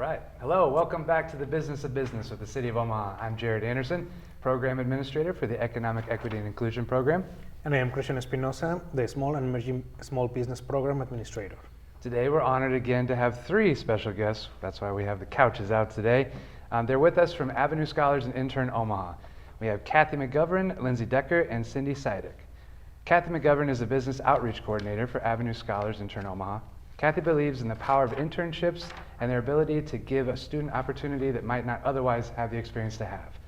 right. Hello, welcome back to the Business of Business with the City of Omaha. I'm Jared Anderson, Program Administrator for the Economic Equity and Inclusion Program. And I am Christian Espinosa, the Small and Emerging Small Business Program Administrator. Today we're honored again to have three special guests. That's why we have the couches out today. They're with us from Avenue Scholars and Intern Omaha. We have Kathy McGauvran, Lindsay Decker, and Cindy Siadek. Kathy McGauvran is a Business Outreach Coordinator for Avenue Scholars Intern Omaha. Kathy believes in the power of internships and their ability to give a student opportunity that might not otherwise have the experience to have.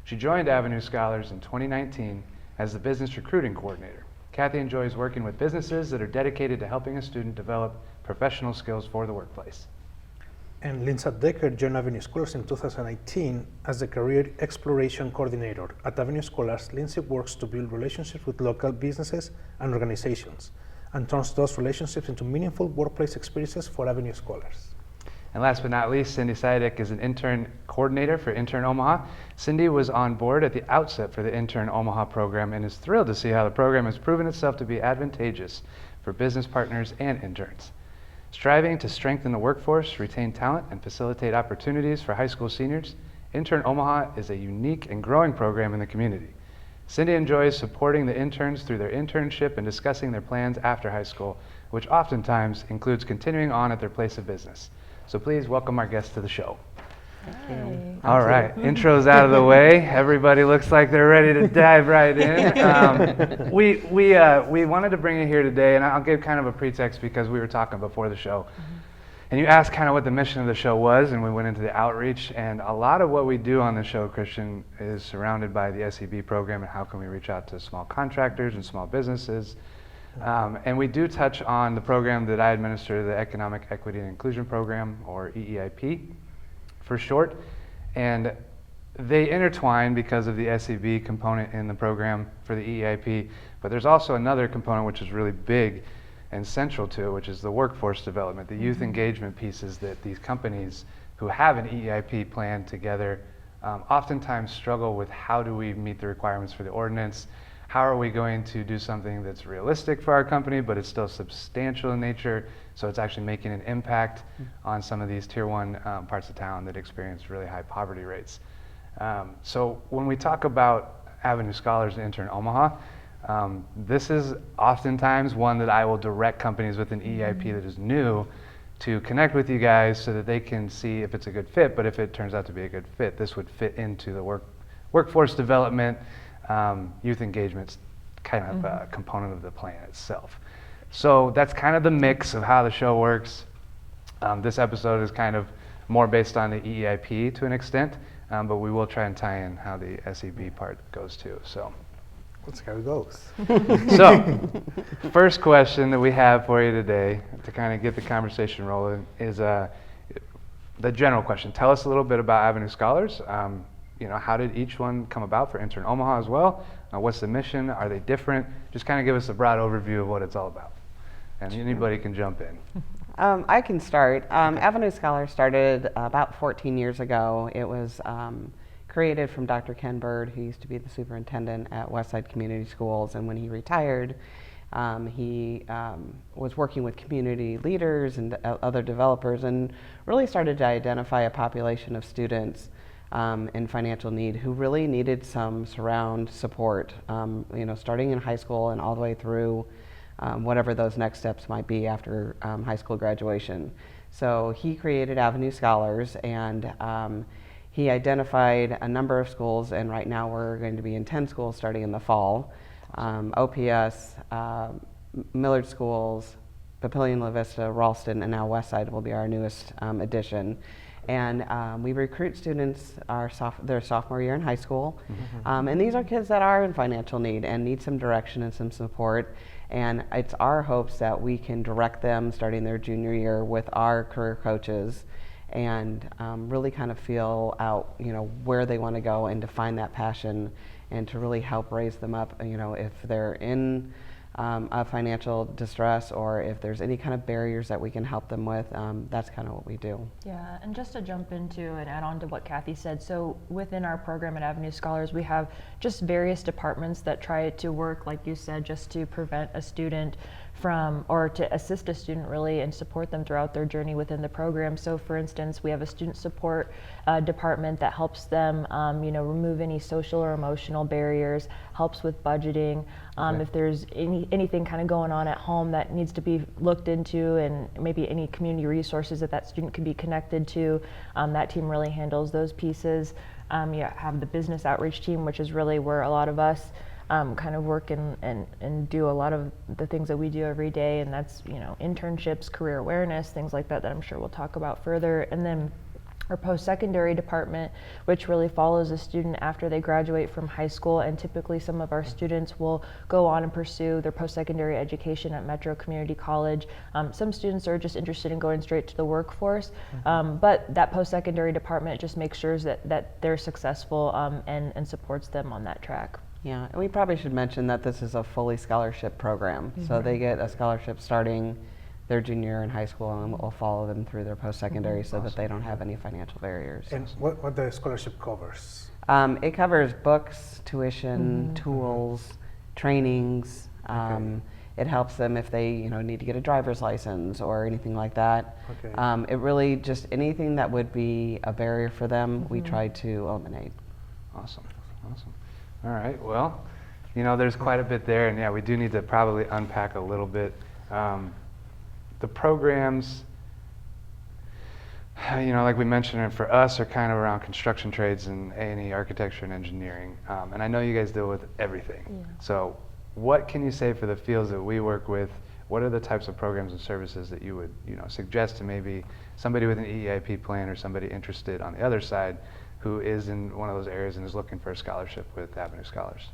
She joined Avenue Scholars in 2019 as the Business Recruiting Coordinator. Kathy enjoys working with businesses that are dedicated to helping a student develop professional skills for the workplace. And Lindsay Decker joined Avenue Scholars in 2018 as the Career Exploration Coordinator. At Avenue Scholars, Lindsay works to build relationships with local businesses and organizations and turns those relationships into meaningful workplace experiences for Avenue Scholars. And last but not least, Cindy Siadek is an Intern Coordinator for Intern Omaha. Cindy was on board at the outset for the Intern Omaha program and is thrilled to see how the program has proven itself to be advantageous for business partners and interns. Striving to strengthen the workforce, retain talent, and facilitate opportunities for high school seniors, Intern Omaha is a unique and growing program in the community. Cindy enjoys supporting the interns through their internship and discussing their plans after high school, which oftentimes includes continuing on at their place of business. So please welcome our guests to the show. Hi. All right, intro's out of the way. Everybody looks like they're ready to dive right in. We wanted to bring you here today, and I'll give kind of a pretext because we were talking before the show. And you asked kind of what the mission of the show was, and we went into the outreach. And a lot of what we do on the show, Christian, is surrounded by the SEB program and how can we reach out to small contractors and small businesses. And we do touch on the program that I administer, the Economic Equity and Inclusion Program, or EEIP for short. And they intertwine because of the SEB component in the program for the EEIP. But there's also another component which is really big and central to it, which is the workforce development, the youth engagement pieces that these companies who have an EEIP plan together oftentimes struggle with. How do we meet the requirements for the ordinance? How are we going to do something that's realistic for our company, but it's still substantial in nature, so it's actually making an impact on some of these tier one parts of town that experience really high poverty rates. So when we talk about Avenue Scholars and Intern Omaha, this is oftentimes one that I will direct companies with an EEIP that is new to connect with you guys so that they can see if it's a good fit. But if it turns out to be a good fit, this would fit into the workforce development, youth engagement kind of component of the plan itself. So that's kind of the mix of how the show works. This episode is kind of more based on the EEIP to an extent, but we will try and tie in how the SEB part goes too. So. Let's see how it goes. So, first question that we have for you today to kind of get the conversation rolling is the general question. Tell us a little bit about Avenue Scholars. How did each one come about for Intern Omaha as well? What's the mission? Are they different? Just kind of give us a broad overview of what it's all about. And anybody can jump in. I can start. Avenue Scholars started about 14 years ago. It was created from Dr. Ken Bird, who used to be the superintendent at Westside Community Schools, and when he retired, he was working with community leaders and other developers and really started to identify a population of students in financial need who really needed some surround support, starting in high school and all the way through whatever those next steps might be after high school graduation. So he created Avenue Scholars, and he identified a number of schools, and right now we're going to be in 10 schools starting in the fall. OPS, Millard Schools, Papillion, La Vista, Ralston, and now Westside will be our newest addition. And we recruit students their sophomore year in high school. And these are kids that are in financial need and need some direction and some support. And it's our hopes that we can direct them starting their junior year with our career coaches and really kind of feel out, where they want to go and to find that passion and to really help raise them up. If they're in of financial distress, or if there's any kind of barriers that we can help them with, that's kind of what we do. Yeah, and just to jump into and add on to what Kathy said, so within our program at Avenue Scholars, we have just various departments that try to work, like you said, just to prevent a student from, or to assist a student really and support them throughout their journey within the program. So for instance, we have a student support department that helps them, remove any social or emotional barriers, helps with budgeting. If there's anything kind of going on at home that needs to be looked into, and maybe any community resources that student can be connected to, that team really handles those pieces. You have the business outreach team, which is really where a lot of us kind of work and do a lot of the things that we do every day, and that's internships, career awareness, things like that I'm sure we'll talk about further. And then our post-secondary department, which really follows a student after they graduate from high school, and typically some of our students will go on and pursue their post-secondary education at Metro Community College. Some students are just interested in going straight to the workforce, but that post-secondary department just makes sure that they're successful and supports them on that track. Yeah, and we probably should mention that this is a fully scholarship program. So they get a scholarship starting their junior year in high school, and we'll follow them through their post-secondary so that they don't have any financial barriers. And what the scholarship covers? It covers books, tuition, tools, trainings. It helps them if they need to get a driver's license or anything like that. It really just anything that would be a barrier for them, we try to eliminate. Awesome. All right, well, there's quite a bit there, and yeah, we do need to probably unpack a little bit. The programs, like we mentioned, for us are kind of around construction trades and A&E, architecture and engineering. And I know you guys deal with everything. Yeah. So what can you say for the fields that we work with? What are the types of programs and services that you would suggest to maybe somebody with an EIP plan or somebody interested on the other side who is in one of those areas and is looking for a scholarship with Avenue Scholars?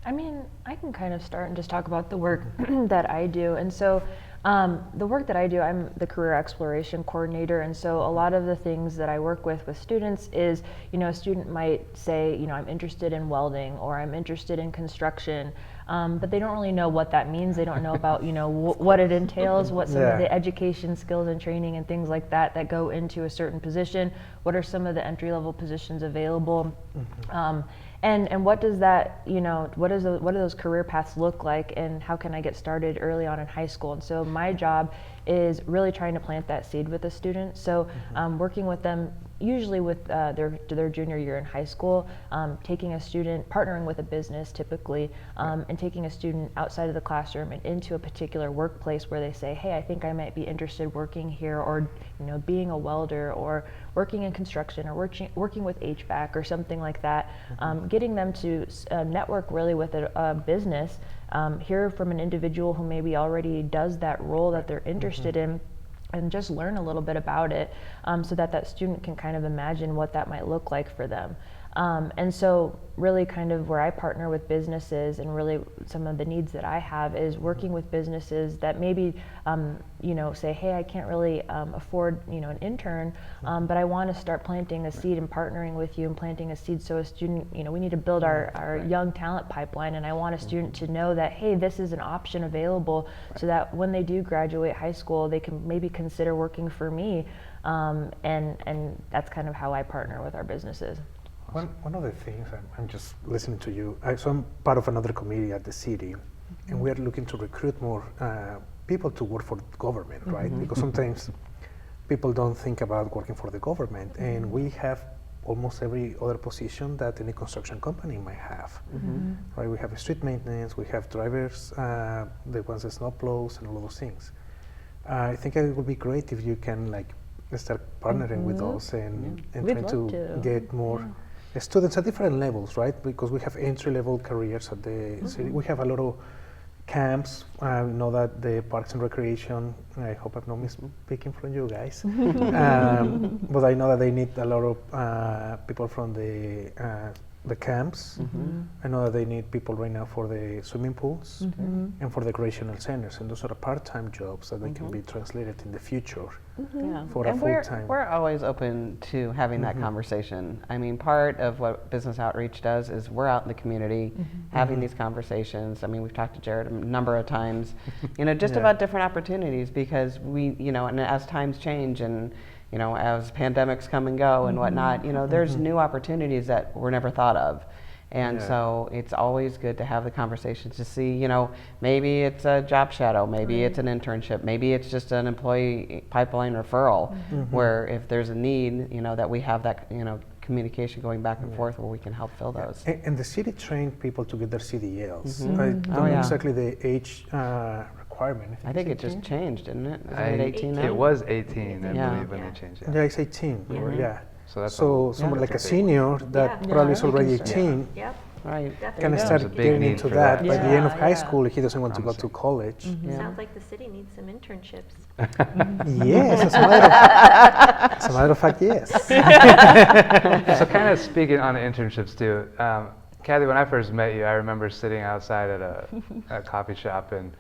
I mean, I can kind of start and just talk about the work that I do. And so the work that I do, I'm the career exploration coordinator. And so a lot of the things that I work with students is, a student might say, I'm interested in welding, or I'm interested in construction, but they don't really know what that means. They don't know about, what it entails, what some of the education skills and training and things like that go into a certain position. What are some of the entry-level positions available? And what does that, what do those career paths look like, and how can I get started early on in high school? And so my job is really trying to plant that seed with a student. So working with them, usually with their junior year in high school, taking a student, partnering with a business typically, and taking a student outside of the classroom and into a particular workplace where they say, hey, I think I might be interested working here, or being a welder, or working in construction, or working with HVAC or something like that. Getting them to network really with a business, hear from an individual who maybe already does that role that they're interested in, and just learn a little bit about it, so that student can kind of imagine what that might look like for them. And so really kind of where I partner with businesses, and really some of the needs that I have is working with businesses that maybe, say, hey, I can't really afford, an intern, but I want to start planting a seed and partnering with you and planting a seed so a student, we need to build our young talent pipeline, and I want a student to know that, hey, this is an option available, so that when they do graduate high school, they can maybe consider working for me, and that's kind of how I partner with our businesses. One of the things, I'm just listening to you, so I'm part of another committee at the city, and we are looking to recruit more people to work for the government, right? Because sometimes people don't think about working for the government, and we have almost every other position that any construction company might have, right? We have street maintenance, we have drivers, the ones that snow plows, and all those things. I think it would be great if you can start partnering with us and trying to get more students at different levels, right? Because we have entry-level careers at the city. We have a lot of camps. I know that the Parks and Recreation, I hope I'm not misspeaking from you guys, but I know that they need a lot of people from the the camps. I know that they need people right now for the swimming pools and for the recreational centers, and those are part-time jobs that they can be translated in the future Yeah. for a And full-time. we're always open to having that conversation. I mean, part of what business outreach does is we're out in the community having these conversations. I mean, we've talked to Jared a number of times, just about different opportunities, because we, and as times change and as pandemics come and go and whatnot, there's new opportunities that were never thought of. And so it's always good to have the conversations to see, maybe it's a job shadow, maybe it's an internship, maybe it's just an employee pipeline referral, where if there's a need, that we have that, communication going back and forth where we can help fill those. And the city trained people to get their CDLs. I don't know exactly the age requirement. I think it just changed, didn't it? Isn't it 18 now? It was 18, I Yeah. believe, when they changed it. Yeah, it's 18. Yeah. So that's someone like a senior that probably is already 18 Yep. Right. can There's a start big getting need into for that. that. By the end of Yeah, high yeah. school, he doesn't want to go to Promising. college. Yeah. Sounds like the city needs some internships. Yes, as a matter of fact, yes. So kind of speaking on internships too, Kathy, when I first met you, I remember sitting outside at a coffee shop, and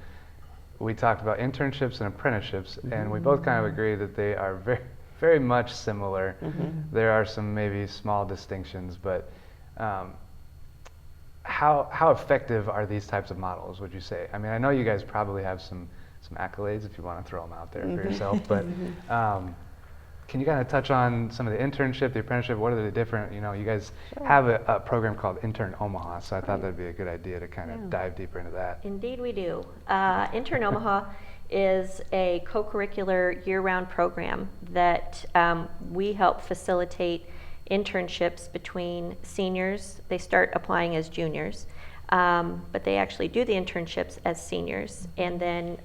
we talked about internships and apprenticeships, and we both kind of agreed that they are very, very much similar. There are some maybe small distinctions, but how effective are these types of models, would you say? I mean, I know you guys probably have some accolades if you want to throw them out there for yourself, but can you kind of touch on some of the internship, the apprenticeship? What are the different, you guys have a program called Intern Omaha, so I thought that'd be a good idea to kind of dive deeper into that. Indeed we do. Intern Omaha is a co-curricular year-round program that we help facilitate internships between seniors. They start applying as juniors, but they actually do the internships as seniors, and then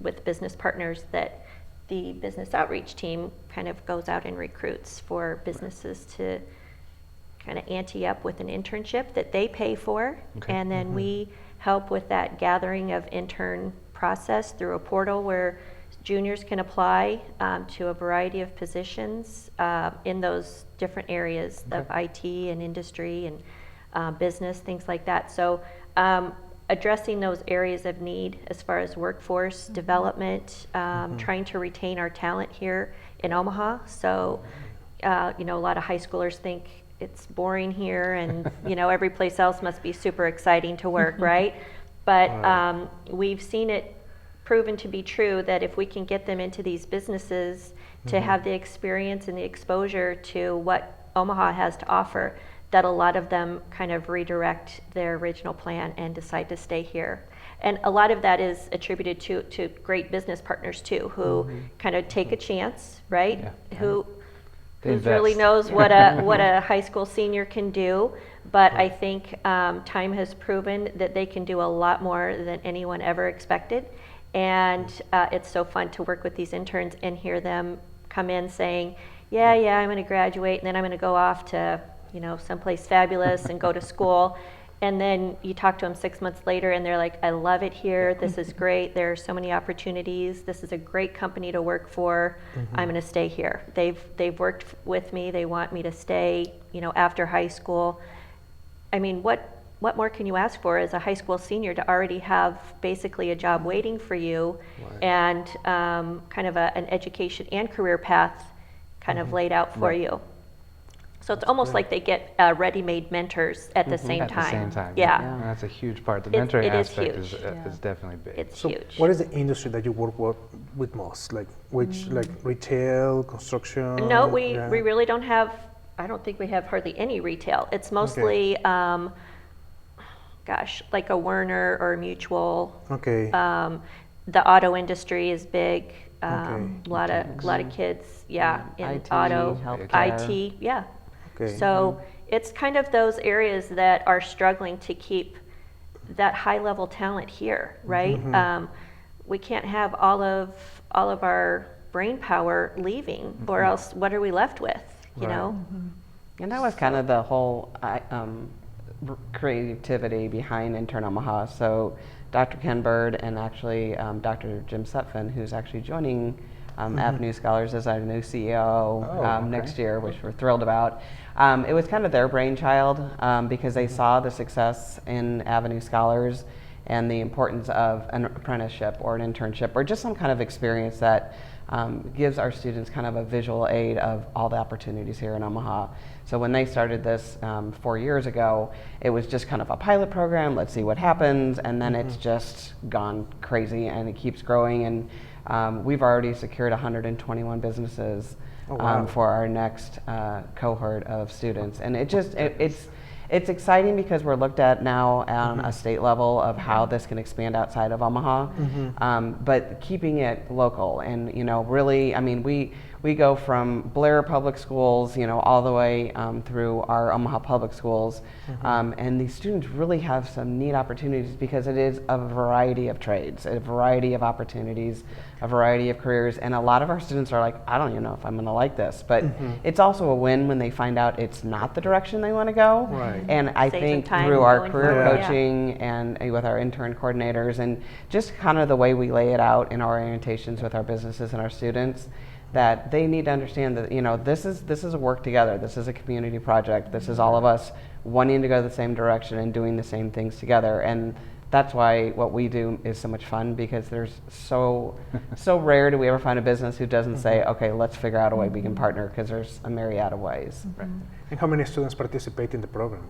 with business partners that the business outreach team kind of goes out and recruits for businesses to kind of ante up with an internship that they pay for. Okay. And then we help with that gathering of intern process through a portal where juniors can apply to a variety of positions in those different areas of IT and industry and business, things like that. So addressing those areas of need as far as workforce development, trying to retain our talent here in Omaha. So, a lot of high schoolers think it's boring here and, every place else must be super exciting to work, right? But we've seen it proven to be true that if we can get them into these businesses to have the experience and the exposure to what Omaha has to offer, that a lot of them kind of redirect their original plan and decide to stay here. And a lot of that is attributed to great business partners too, who kind of take a chance, right? Yeah. Who They really invest. knows what a high school senior can do. But I think time has proven that they can do a lot more than anyone ever expected. And it's so fun to work with these interns and hear them come in saying, yeah, I'm going to graduate, and then I'm going to go off to someplace fabulous and go to school. And then you talk to them 6 months later and they're like, I love it here. This is great. There are so many opportunities. This is a great company to work for. I'm going to stay here. They've worked with me. They want me to stay, after high school. I mean, what more can you ask for as a high school senior to already have basically a job waiting for you and kind of an education and career path kind of laid out for you. So it's almost like they get ready-made mentors at the same At time. the same time. Yeah. And that's a huge part. The It mentoring is aspect huge. is definitely big. It's So, huge. what is the industry that you work with most? Like which, like retail, construction? No, we Yeah. really don't have, I don't think we have hardly any retail. It's mostly, like a Werner or a Mutual. Okay. The auto industry is big. Okay. A lot of kids, in IT, auto, healthcare. IT, yeah. Okay. So it's kind of those areas that are struggling to keep that high level talent here, right? We can't have all of our brain power leaving, or else what are we left with? You know? And that was kind of the whole creativity behind Intern Omaha. So Dr. Ken Bird and actually Dr. Jim Sutphin, who's actually joining Avenue Scholars is our new CEO okay. next year, which we're thrilled about. It was kind of their brainchild because they saw the success in Avenue Scholars and the importance of an apprenticeship or an internship or just some kind of experience that gives our students kind of a visual aid of all the opportunities here in Omaha. So when they started this 4 years ago, it was just kind of a pilot program, let's see what happens, and then it's just gone crazy and it keeps growing, and we've already secured 121 businesses for our next cohort of students. And it's exciting because we're looked at now on a state level of how this can expand outside of Omaha, but keeping it local. And really, I mean, we go from Blair Public Schools, all the way through our Omaha Public Schools, and these students really have some neat opportunities because it is a variety of trades, a variety of opportunities, a variety of careers, and a lot of our students are like, I don't even know if I'm going to like this, but it's also a win when they find out it's not the direction they want to go. Right. And I Saves think them time through our going career forward. coaching and with our intern coordinators and just kind of the way we lay it out in our orientations with our businesses and our students, that they need to understand that this is a work together. This is a community project. This is all of us wanting to go the same direction and doing the same things together. And that's why what we do is so much fun, because there's so rare do we ever find a business who doesn't say, okay, let's figure out a way we can partner, because there's a myriad of ways. Right. And how many students participate in the program?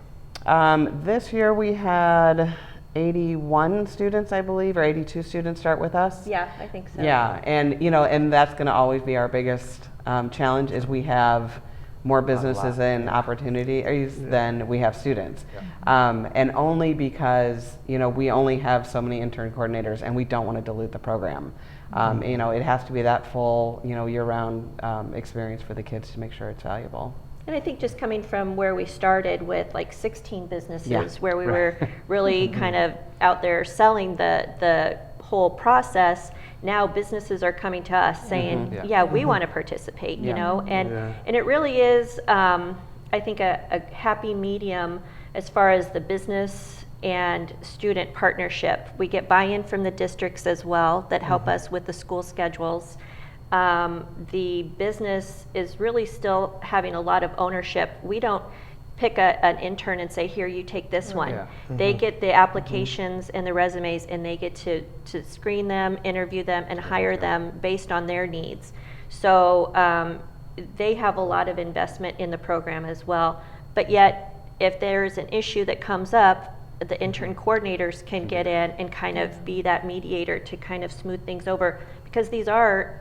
This year we had 81 students, I believe, or 82 students start with us. Yeah, I think so. Yeah, and and that's going to always be our biggest challenge, is we have more businesses and opportunities than we have students. And only because, we only have so many intern coordinators and we don't want to dilute the program. It has to be that full, year-round experience for the kids to make sure it's valuable. And I think just coming from where we started with like 16 businesses, Yeah. where we were really kind of out there selling the whole process, now businesses are coming to us saying, we want to participate, and it really is, I think, a happy medium as far as the business and student partnership. We get buy-in from the districts as well that help us with the school schedules. The business is really still having a lot of ownership. We don't pick an intern and say, here, you take this one. Yeah. They get the applications and the resumes, and they get to screen them, interview them, and hire them based on their needs. So they have a lot of investment in the program as well. But yet, if there's an issue that comes up, the intern coordinators can get in and kind of be that mediator to kind of smooth things over, because these are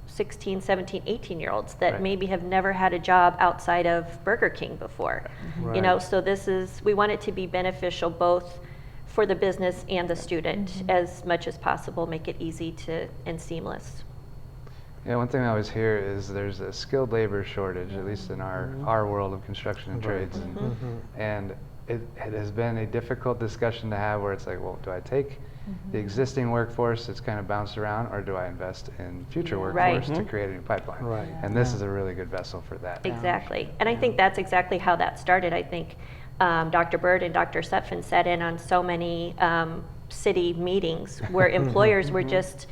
16, 17, 18-year-olds that maybe have never had a job outside of Burger King before. Right. So we want it to be beneficial both for the business and the student as much as possible, make it easy and seamless. Yeah, one thing I always hear is there's a skilled labor shortage, at least in our world of construction and trades. And it has been a difficult discussion to have, where it's like, well, do I take the existing workforce that's kind of bounced around, or do I invest in future workforce to create a new pipeline? Right. And this is a really good vessel for that. Exactly. And I think that's exactly how that started. I think Dr. Bird and Dr. Sutphin sat in on so many city meetings where employers were just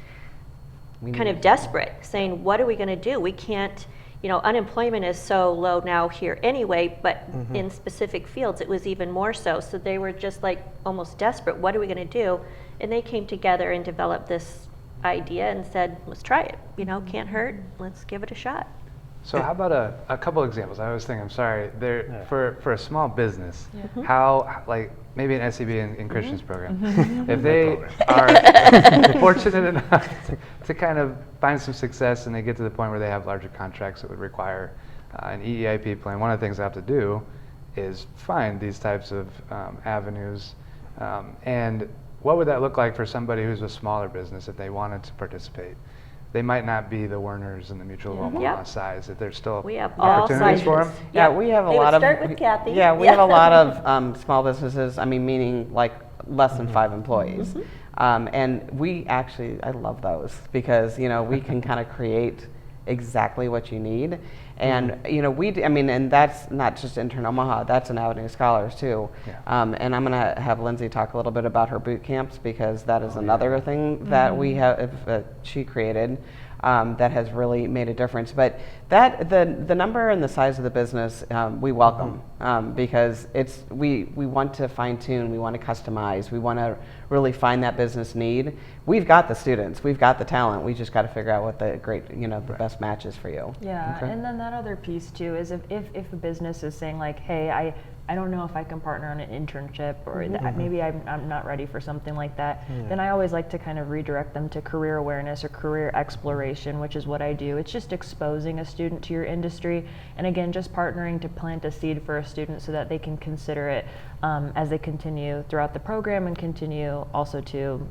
kind of desperate, saying, what are we going to do? We can't, unemployment is so low now here anyway, but in specific fields it was even more so. So they were just like almost desperate. What are we going to do? And they came together and developed this idea and said, let's try it. Can't hurt. Let's give it a shot. So how about a couple examples? I always think, I'm sorry, for a small business, how, like maybe an SEB in Christian's program, if they are fortunate enough to kind of find some success and they get to the point where they have larger contracts that would require an EEIP plan, one of the things they have to do is find these types of avenues. And what would that look like for somebody who's a smaller business if they wanted to participate? They might not be the Werners and the Mutual of Omaha size, that there's still We have all opportunities for them. sizes. Yeah, we have a They would lot of. start with Kathy. Yeah, we have a lot of small businesses. I mean, meaning like less than 5 employees, and I love those because we can kind of create exactly what you need. And and that's not just Intern Omaha, that's an Avenue Scholars too. Yeah. And I'm gonna have Lindsay talk a little bit about her boot camps, because that is another thing that we have, she created. That has really made a difference. But that the number and the size of the business we welcome, because we want to fine tune, we want to customize, we want to really find that business need. We've got the students, we've got the talent. We just got to figure out what the the best match is for you. Yeah, Okay. and then that other piece too is if a business is saying like, hey, I don't know if I can partner on an internship, or that maybe I'm not ready for something like that, then I always like to kind of redirect them to career awareness or career exploration, which is what I do. It's just exposing a student to your industry, and again, just partnering to plant a seed for a student so that they can consider it as they continue throughout the program and continue also to,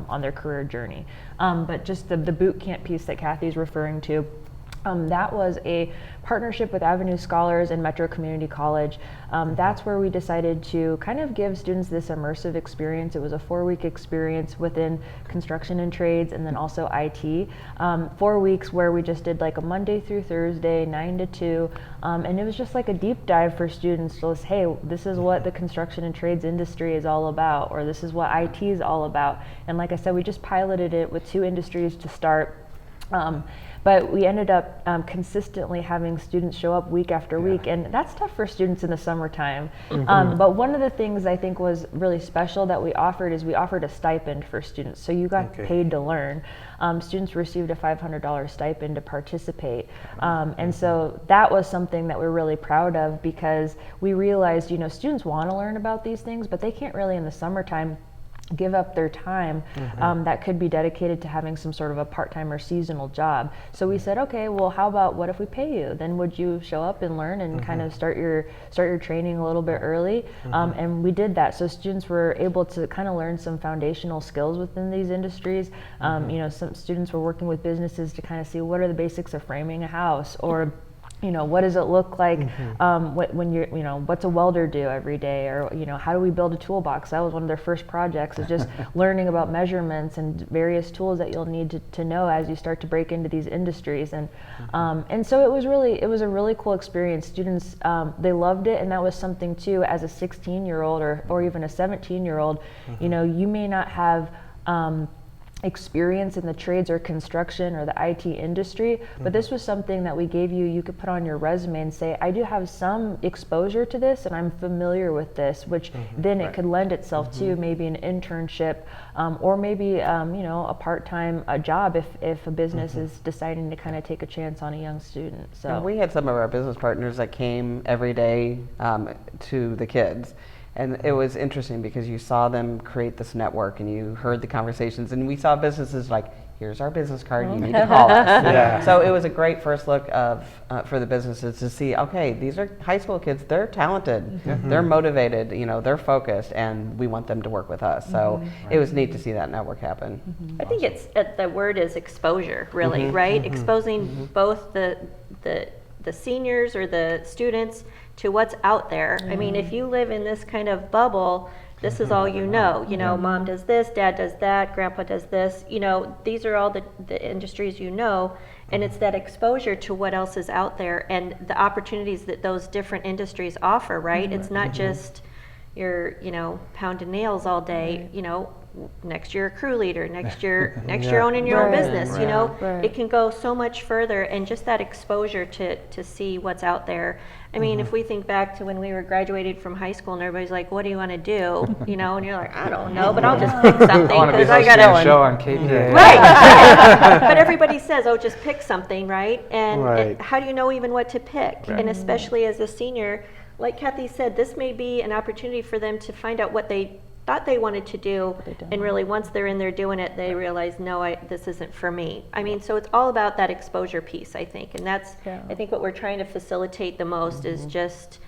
on their career journey. But just the boot camp piece that Kathy's referring to, that was a partnership with Avenue Scholars and Metro Community College. That's where we decided to kind of give students this immersive experience. It was a 4-week experience within construction and trades, and then also IT. 4 weeks where we just did like a Monday through Thursday, 9 to 2, and it was just like a deep dive for students. So, hey, this is what the construction and trades industry is all about, or this is what IT is all about. And like I said, we just piloted it with 2 industries to start. But we ended up consistently having students show up week after week, and that's tough for students in the summertime. But one of the things I think was really special that we offered is we offered a stipend for students, so you got paid to learn. Students received a $500 stipend to participate, and so that was something that we're really proud of, because we realized, students want to learn about these things, but they can't really in the summertime give up their time that could be dedicated to having some sort of a part-time or seasonal job. So we said, okay, well, how about what if we pay you? Then would you show up and learn and kind of start your training a little bit early? And we did that. So students were able to kind of learn some foundational skills within these industries. Some students were working with businesses to kind of see what are the basics of framing a house, or what does it look like when you're, what's a welder do every day, or, how do we build a toolbox? That was one of their first projects, is just learning about measurements and various tools that you'll need to know as you start to break into these industries. And so it was a really cool experience. Students, they loved it, and that was something too, as a 16-year-old or even a 17-year-old, you may not have experience in the trades or construction or the IT industry, but this was something that we gave you could put on your resume and say, I do have some exposure to this and I'm familiar with this, which then it could lend itself to maybe an internship, or maybe a part-time job if a business is deciding to kind of take a chance on a young student. So And we had some of our business partners that came every day to the kids. And it was interesting because you saw them create this network, and you heard the conversations, and we saw businesses like, here's our business card, you need to call us. So it was a great first look for the businesses to see, okay, these are high school kids, they're talented, they're motivated, they're focused, and we want them to work with us. So it was neat to see that network happen. I think it's the word is exposure, really, right? Exposing both the seniors or the students to what's out there. I mean, if you live in this kind of bubble, this is all you know. Mom does this, dad does that, grandpa does this. These are all the industries and it's that exposure to what else is out there and the opportunities that those different industries offer, right? It's not just you're, pounding nails all day, next year a crew leader, next year owning your own business, it can go so much further, and just that exposure to see what's out there. I mean, if we think back to when we were graduated from high school and everybody's like, what do you want to do? And you're like, I don't know, but I'll just pick something. I want to be hosting a show on KPA. Right. But everybody says, oh, just pick something, right? And how do you know even what to pick? And especially as a senior, like Kathy said, this may be an opportunity for them to find out what they thought they wanted to do, and really once they're in there doing it, they realize, no, this isn't for me. I mean, so it's all about that exposure piece, I think, and that's I think what we're trying to facilitate the most is just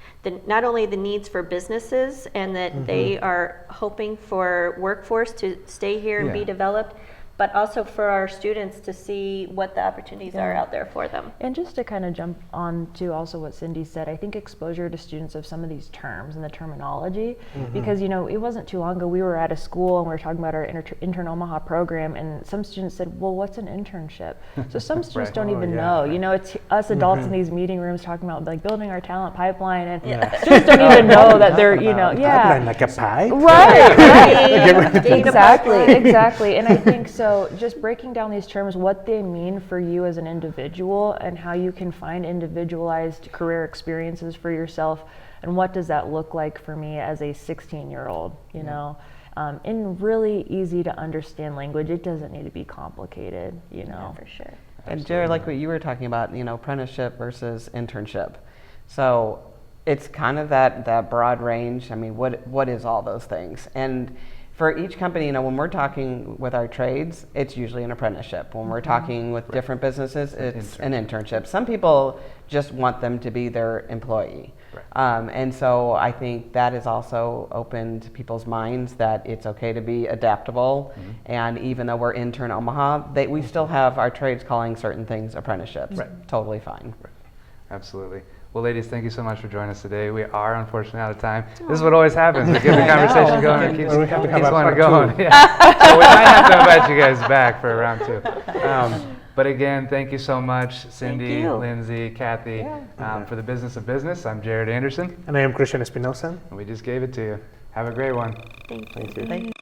not only the needs for businesses and that they are hoping for workforce to stay here and be developed, but also for our students to see what the opportunities are out there for them. And just to kind of jump on to also what Cindy said, I think exposure to students of some of these terms and the terminology, because you know, it wasn't too long ago we were at a school and we were talking about our Intern Omaha program, and some students said, well, what's an internship? So some students Right. don't Oh, even yeah. know. You know, it's us adults in these meeting rooms talking about like building our talent pipeline, and students don't even know that they're, you know, Pipeline, like a pipe? right. Exactly. And I think so, just breaking down these terms, what they mean for you as an individual and how you can find individualized career experiences for yourself, and what does that look like for me as a 16-year-old, you know, in really easy to understand language. It doesn't need to be complicated, you know. For sure. And Jared, like what you were talking about, you know, apprenticeship versus internship. So it's kind of that broad range. I mean, what is all those things? And for each company, you know, when we're talking with our trades, it's usually an apprenticeship. When we're talking with different businesses, it's an internship. Some people just want them to be their employee. Right. And so I think that is also opened people's minds that it's okay to be adaptable. And even though we're intern Omaha, we still have our trades calling certain things apprenticeships. Right. Totally fine. Right. Absolutely. Well, ladies, thank you so much for joining us today. We are unfortunately out of time. This is what always happens. We get the conversation going and it keeps, Well, we have to have keeps a wanting to part go two. on. Yeah. So we might have to invite you guys back for round 2. But again, thank you so much, Cindy, you. Lindsay, Kathy. For the Business of Business, I'm Jared Anderson, And I am Christian Espinosa. and we just gave it to you. Have a great one. Thank you. Thank you. Thank